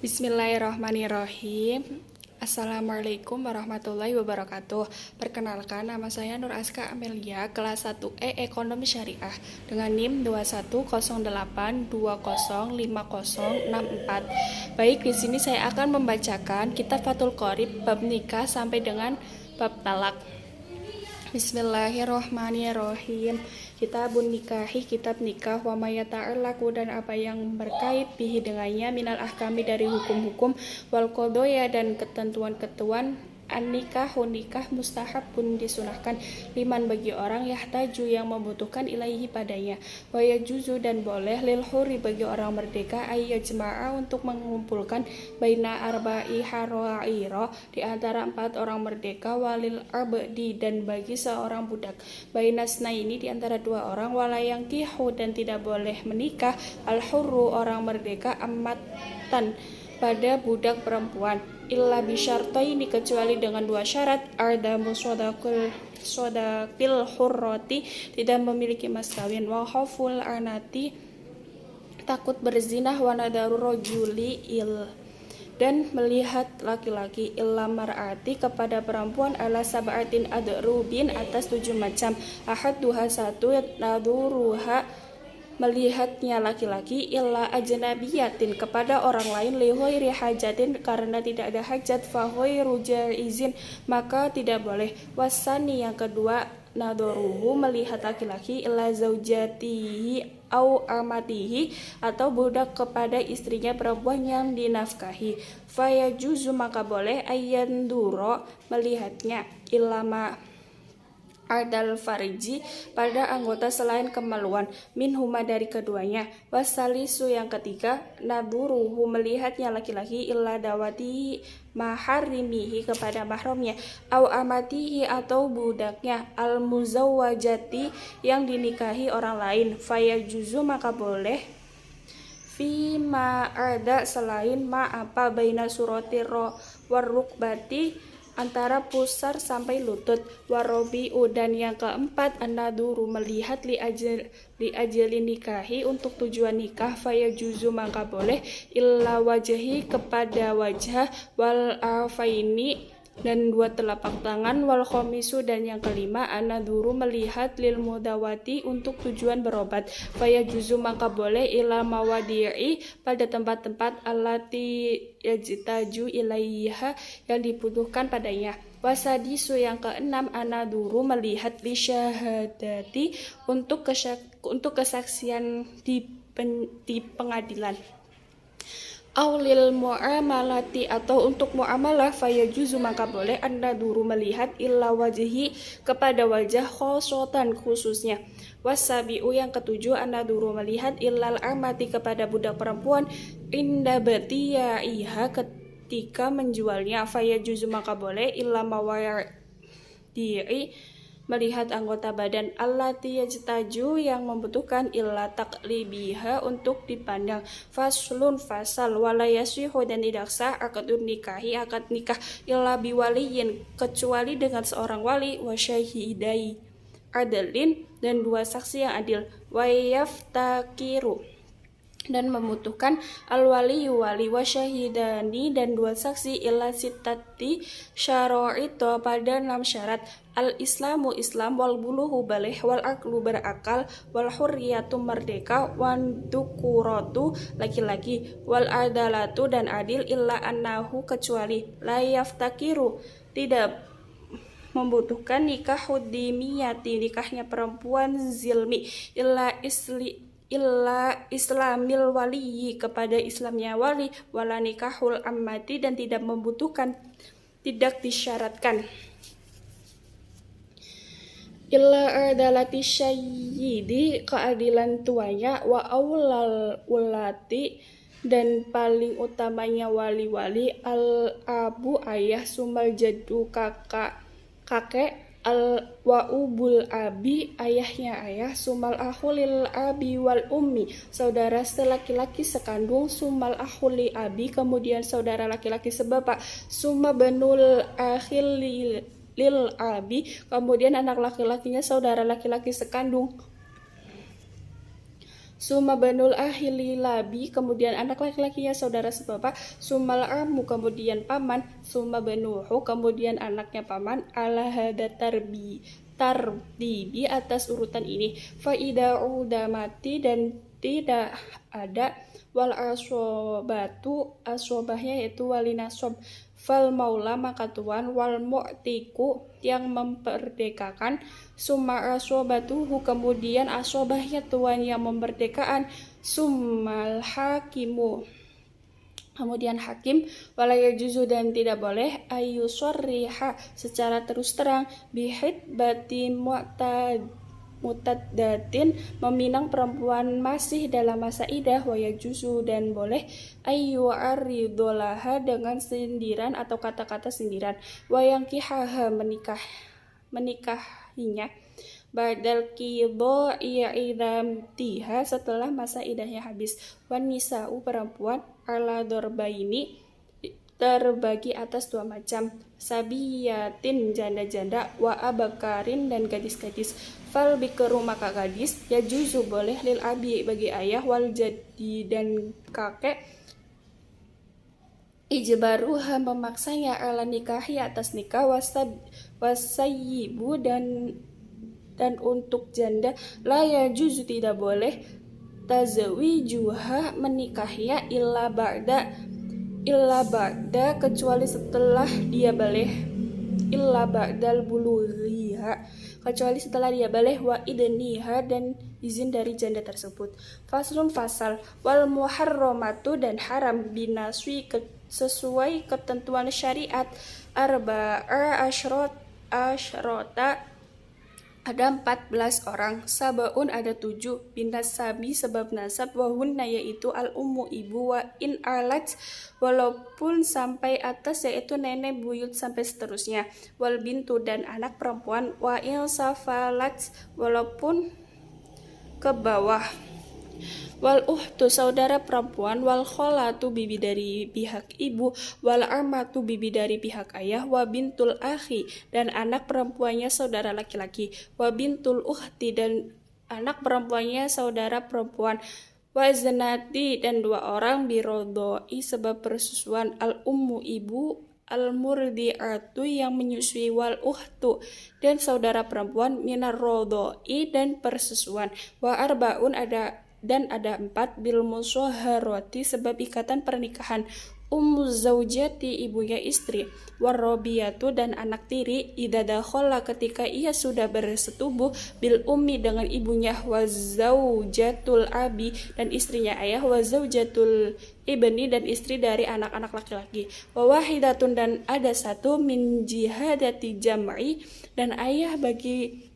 Bismillahirrahmanirrahim. Assalamualaikum warahmatullahi wabarakatuh. Perkenalkan, nama saya Nur Aska Amelia, kelas 1E Ekonomi Syariah dengan NIM 2108205064. Baik, di sini saya akan membacakan Kitab Fathul Qorib bab nikah sampai dengan bab talak. Bismillahirrahmanirrahim. Kitabun nikahi, kitab nikah, wa mayata'alaku, dan apa yang berkait bihi dengannya, minal ahkami, dari hukum-hukum, wal qodoya, dan ketentuan-ketentuan. An-nikahu, nikah, mustahab pun disunahkan, liman, bagi orang, yahtaju, yang membutuhkan, ilaihi, padanya, wa yajuzu, dan boleh, lil huri, bagi orang merdeka, ayyajma'a, untuk mengumpulkan, baina arba'i hara'ira, di antara 4 orang merdeka, walil abdi, dan bagi seorang budak, baina snaini, di antara 2 orang, walayang kihu, dan tidak boleh menikah, al hurru, orang merdeka, amatan, pada budak perempuan, illa bisyartaini, kecuali dengan 2 syarat, ardamu sodakil hurroti, tidak memiliki mas kawin, wa khawful anati, takut berzinah, wa nadaru rojuli dan melihat laki-laki, illa mar'ati, kepada perempuan, ala sab'atin adrubin, atas 7 macam, ahad duha, 1, naduruha, melihatnya laki-laki, illa ajnabiyatin, kepada orang lain, li ghairi hajatin, karena tidak ada hajat, fa ghairu jaizin, maka tidak boleh. Wasani, yang kedua, nadoruhu, melihat laki-laki, illa zaujatihi au amatihi, atau budak, kepada istrinya perempuan yang dinafkahi, fayajuzu, maka boleh, ayyanduro, melihatnya, ilama ardal farji, pada anggota selain kemaluan, minhuma, dari keduanya. Wasalisu, yang ketiga, naduruhu, melihatnya laki-laki, illa dawati maharimihi, kepada mahramnya, au amatihi, atau budaknya, al muzawwajati, yang dinikahi orang lain, fayajuzu, maka boleh, fima arda, selain ma apa, baina surati warukbati, antara pusar sampai lutut, warobi'u, dan yang keempat, an-naduru, melihat, li ajali nikahi, untuk tujuan nikah, fayajuzu, maka boleh, illa wajahi, kepada wajah, wal afaini, dan 2 telapak tangan, wal khomisu, dan yang kelima, an-naduru, melihat, lil mudawati, untuk tujuan berobat, fayajuzu, maka boleh, ila mawadi'i, pada tempat-tempat, allati yajtaju ilaiha, yang dibutuhkan padanya. Wasadisu, yang keenam, an-naduru, melihat, li syahadati, untuk kesaksian di pengadilan, aulil mu'amalati, atau untuk mu'amalah, fayajuzu, maka boleh, an-naduru, melihat, illa wajhi, kepada wajah, khosotan, khususnya. Wasabi'u, yang ketujuh, an-naduru, melihat, illal amati, kepada budak perempuan, inda batiyaiha, ketika menjualnya, fayajuzu, maka boleh, illa mawadi'i, melihat anggota badan, allati yajtaju, yang membutuhkan, illa taklibiha, untuk dipandang. Faslun, fasal, wala yasihu, dan tidak sah, akadun nikahi, akad nikah, illa biwaliyin, kecuali dengan seorang wali, wa syahidai adalin, dan 2 saksi yang adil, wa yaftakiru, dan membutuhkan, al-waliyu, wali, wa syahidani, dan 2 saksi, illa sitati syara'ito, pada 6 syarat, al-islamu, Islam, wal buluhu, baleh, wal aklu, berakal, wal hurriyatu, merdeka, wan dukuratu, laki-laki, wal adalatu, dan adil, illa annahu, kecuali, la yaftakiru, tidak membutuhkan, nikah hudimiyati, nikahnya perempuan zilmi, illa islamil waliyi, kepada Islamnya wali, wala nikahul ammati, dan tidak membutuhkan, tidak disyaratkan, illa adalati syayyidi, keadilan tuanya, wa awlal ulati, dan paling utamanya wali-wali, al abu, ayah, sumal jaddu, kakek, al waubul abi, ayahnya ayah, sumal ahulil abi wal ummi, saudara laki-laki sekandung, sumal ahuli abi, kemudian saudara laki-laki sebapak, summa benul akhil lil abi, kemudian anak laki-lakinya saudara laki-laki sekandung, Summa banul ahli labi, kemudian anak laki-lakinya saudara sebapak, summal amu, kemudian paman, summa banuhu, kemudian anaknya paman, ala hada tartibi atas urutan ini. Faida udah mati dan tidak ada wal asobatu, asobahnya yaitu wali nasob, fal maula maka tuan, wal mu'tiku yang memperdekakan, summa asobatuhu kemudian asobahnya tuan yang memerdekakan, summal hakimu kemudian hakim, walaya juzu dan tidak boleh ayu sorriha secara terus terang bihid batin mutadatin meminang perempuan masih dalam masa idah, waya juzu dan boleh ayu aridolaha dengan sindiran atau kata-kata sindiran, wayang kihaha menikahinya badal kido i'idamtiha setelah masa idahnya habis, wan nisa'u perempuan ala dorbaini terbagi atas dua macam, sabiyatin janda-janda, wa abakarin dan gadis-gadis, fal bikeru maka gadis, ya juzu boleh lil abi bagi ayah, wal jadi dan kakek, ijbaruha memaksanya ala nikahi atas nikah, wasayibu dan untuk janda la ya juzu tidak boleh tazawijuha menikahiya illa ba'da kecuali setelah dia balik, illa ba'dal bulughiha kecuali setelah dia balik, wa idniha dan izin dari janda tersebut. Faslun fasal, wal muharramatu dan haram binaswi sesuai ketentuan syariat, arba'a asyrota ada 14 orang, sabaun ada 7, binas sabi sebab nasab, wahunna yaitu al ummu ibu, wa in alat walaupun sampai atas yaitu nenek buyut sampai seterusnya, wal bintu dan anak perempuan, wa in safalat walaupun ke bawah, wal uhtu saudara perempuan, wal kholatu bibi dari pihak ibu, wal amatu bibi dari pihak ayah, wa bintul akhi dan anak perempuannya saudara laki-laki, wa bintul uhti dan anak perempuannya saudara perempuan, wa zanati dan 2 orang birodoi sebab persusuan, al ummu ibu, al murdi'atu yang menyusui, wal uhtu dan saudara perempuan minar rodoi dan persusuan, wa arbaun ada 4 bil musoharoti sebab ikatan pernikahan, ummu zaujati ibunya istri, warrobiyatu dan anak tiri, idza dakhala ketika ia sudah bersetubuh, bil ummi dengan ibunya, wazaujatul abi dan istrinya ayah, wazaujatul ibni dan istri dari anak-anak laki-laki, wawahidatun dan ada 1 min jihadati jam'i dan ayah bagi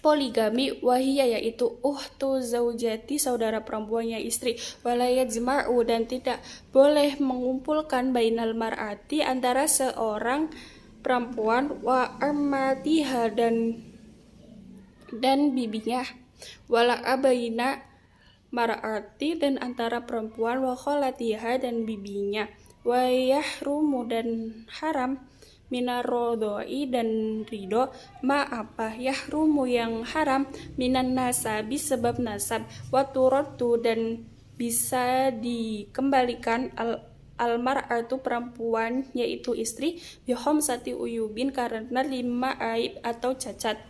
poligami, wahiyya yaitu uhtu zaujati saudara perempuannya istri, walayat jma'u dan tidak boleh mengumpulkan bainal mar'ati antara seorang perempuan, wa ammatiha dan bibinya, wala abaina mar'ati dan antara perempuan, wa kholatiha dan bibinya, wa yahrumu dan haram minarodoi dan ridho, ma apa yahrumu yang haram, minan nasabi sebab nasab, waturotu dan bisa dikembalikan almar'atu perempuan yaitu istri, bihomsati uyubin karena 5 aib atau cacat,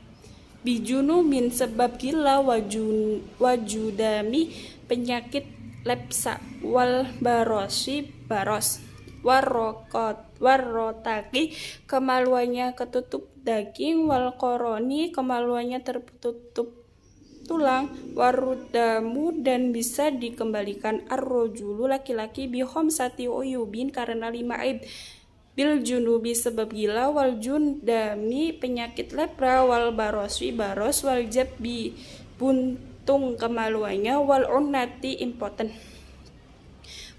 bijunumin sebab gila, wajudami penyakit lepsa, wal barosi baros, warrotaki kemaluannya ketutup daging, wal koroni kemaluannya tertutup tulang, warudamu dan bisa dikembalikan, arrojulu laki-laki, bihomsati uyubin karena 5 aib, bil junubi sebab gila, wal jundami penyakit lepra, wal barosi baros, wal jabbi buntung kemaluannya, wal unnati impoten.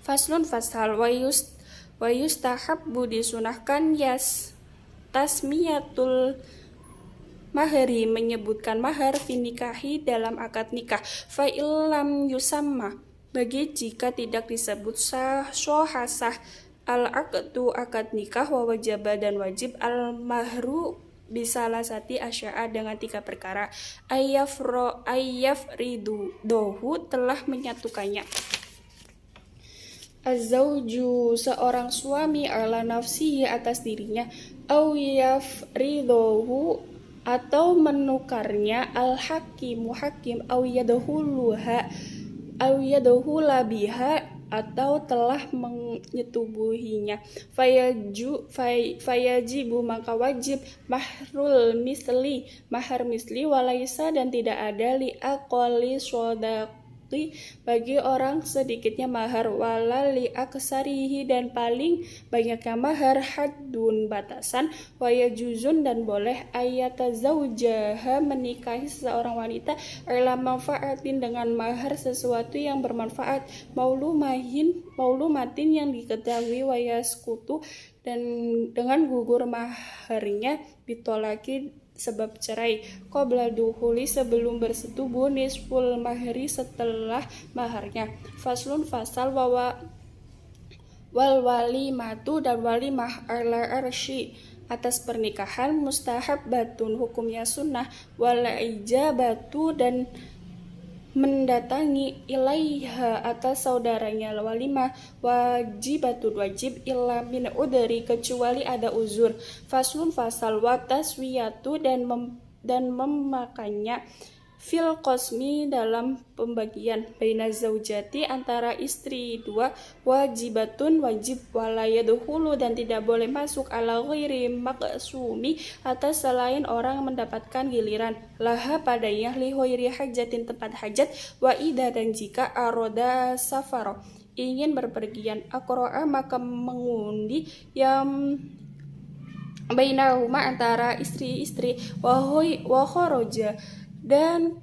Faslun fasal, wa yustahabbu disunahkan tasmiyatul mahari menyebutkan mahar finikahi dalam akad nikah, fa illam yusamma bagi jika tidak disebut sah al aqdu akad nikah, wa wajaba dan wajib al mahru bisalasati asya'a dengan 3 perkara. Dohu telah menyatukannya. Az-zawju seorang suami ala nafsihi atas dirinya, au yafridohu atau menukarnya, al-hakimu hakim, au yadhula biha atau telah menyetubuhinya. Fayajibu maka wajib mahar misli walaisa dan tidak ada li aqali shodaqi bagi orang sedikitnya mahar, wala li aksarihi dan paling banyaknya mahar, haddun batasan, wayajuzun dan boleh ayatazawjaha menikahi seseorang wanita ala manfaatin dengan mahar sesuatu yang bermanfaat, maulumatin yang diketahui, wayaskutu dan dengan gugur maharnya, bitolaki sebab cerai, qabla duhuli sebelum bersetubuh, nisful mahri setelah maharnya. Faslun fasal wal walimatu dan walimah ala arsy atas pernikahan, mustahab batun hukumnya sunnah, wal ijabatu dan mendatangi ilaiha atas saudaranya walimah wajibatun wajib illa min udri kecuali ada uzur. Faslun fasal wa taswiyatu dan memakannya fil qasmi dalam pembagian baina zaujati antara istri dua, wajibatun wajib wala yadkhulu dan tidak boleh masuk ala ghairi maqsumi atas selain orang mendapatkan giliran, laha padanya li ghairi hajatin tempat hajat, wa ida dan jika aroda safaro ingin berpergian, aqra'a maka mengundi yang bainahuma antara istri-istri, wa kharaja dan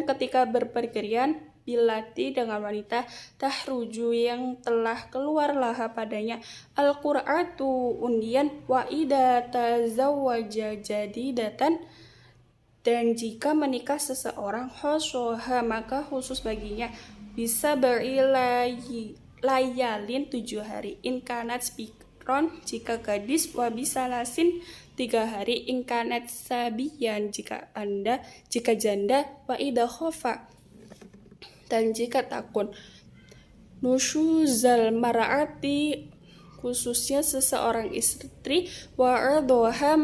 ketika berpergian bilati dengan wanita tahruju yang telah keluar laha padanya al-qur'atu undian, wa ida tazawwaja jadidatan dan jika menikah seseorang khosoha maka khusus baginya bisa layalin 7 hari inkanat spikron jika gadis, wa bisa lasin 3 hari inkanet sabiyan jika janda, wa idha khofa dan jika takun, nusyuzal mar'ati khususnya seseorang istri, wa ardoha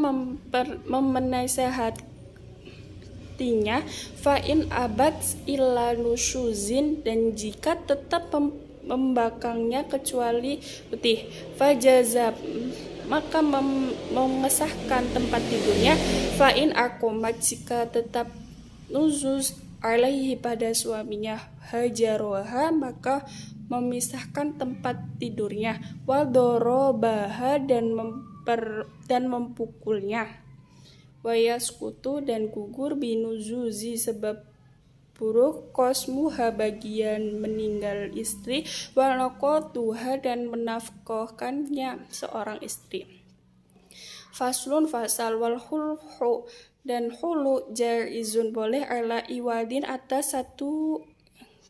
memenasehatinya, fa in abad illa nusyuzin dan jika tetap membakangnya kecuali putih, fajazab maka mengesahkan tempat tidurnya, fa'in akomat jika tetap nuzuz alaihi pada suaminya, hajaroha maka memisahkan tempat tidurnya, wadorobaha dan mempukulnya, wayaskutu dan gugur binuzuzi sebab buruk kosmuha bagian meninggal istri, walakotuha dan menafkahkannya seorang istri. Faslun fasal wal hulhu dan hulu jaizun boleh ala iwadin atas satu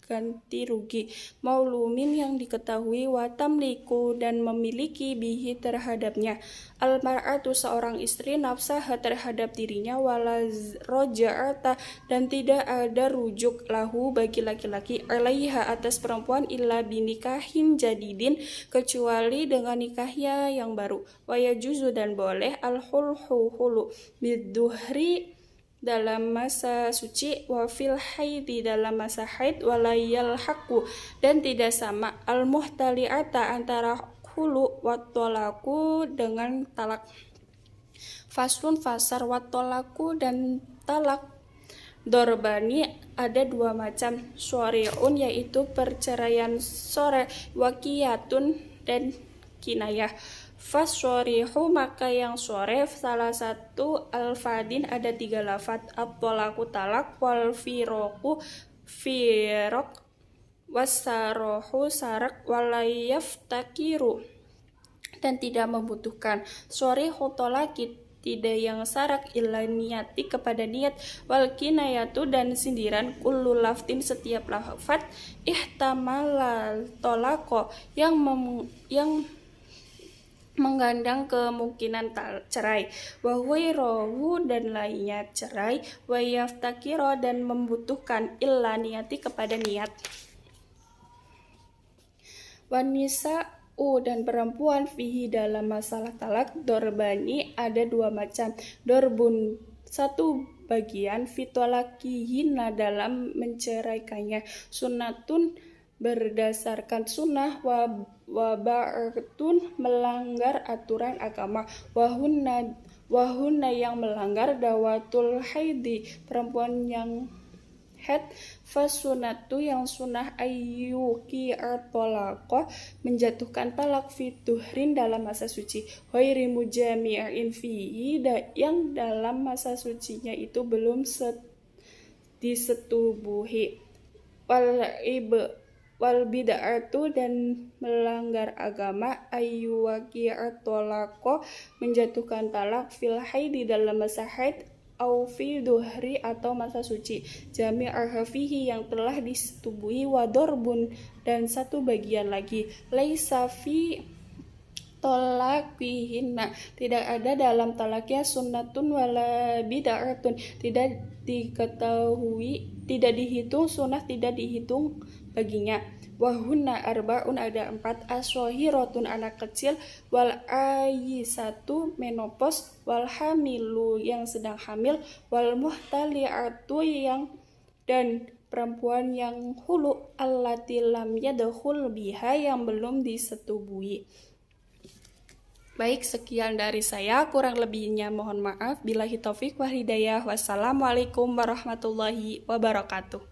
ganti rugi, maulumin yang diketahui, watamliku dan memiliki bihi terhadapnya, al-mar'atu seorang istri nafsaha terhadap dirinya, wala roja'ata dan tidak ada rujuk lahu bagi laki-laki alaiha atas perempuan illa binikahin jadidin kecuali dengan nikahnya yang baru, wayajuzu dan boleh al-hulhu hulu biduhri dalam masa suci, wa fil haidi dalam masa haid, walayal haku dan tidak sama al-muhtali'ata antara hulu wattolaku dengan talak. Faslun fasar wattolaku dan talak dorbani ada 2 macam, syari'un yaitu perceraian sore, wakiyatun dan kinayah. Fasyorihu maka yang sore salah satu al-fadin ada 3 lafad, at-tolaku talak, wal firoku firok, wasarohu sarak, walayaftakiru dan tidak membutuhkan, sorihu tolaki tidak yang sarak illa niati kepada niat, wal kinayatu dan sindiran kullu laftin setiap lafad ihtamalal tolako yang menggandang kemungkinan cerai, wahwairohu dan lainnya cerai, wayaftakiro dan membutuhkan illa niati kepada niat. Wanisa dan perempuan fihi dalam masalah talak dorbani ada dua macam. Dorbun satu bagian fitolakihina dalam menceraikannya, sunnatun berdasarkan sunnah, waba'atun melanggar aturan agama, wahunna yang melanggar dawatul haidi perempuan yang haid, fasunatu yang sunnah ayyuki atolaqoh menjatuhkan talak fituhrin dalam masa suci, ghairi mujami'in fihi yang dalam masa sucinya itu belum disetubuhi, wal bid'atu dan melanggar agama ayyuki atolaqoh menjatuhkan talak fil haid di dalam masa haid, au fi duhri atau masa suci, jami' arhafihi yang telah disetubuhi, wadorbun dan satu bagian lagi, laisa fi tolaqihinna tidak ada dalam talaknya sunnatun wala bid'atun tidak dihitung sunnah, tidak dihitung baginya. Wahunna arba'un ada 4, asyahiratun anak kecil, wal ayisatu menopos, wal hamilu yang sedang hamil, wal muhtali'atu yang dan perempuan yang hulu, allati lam yadkhul biha yang belum disetubui. Baik, sekian dari saya, kurang lebihnya mohon maaf. Billahi taufik wal hidayah. Wassalamualaikum warahmatullahi wabarakatuh.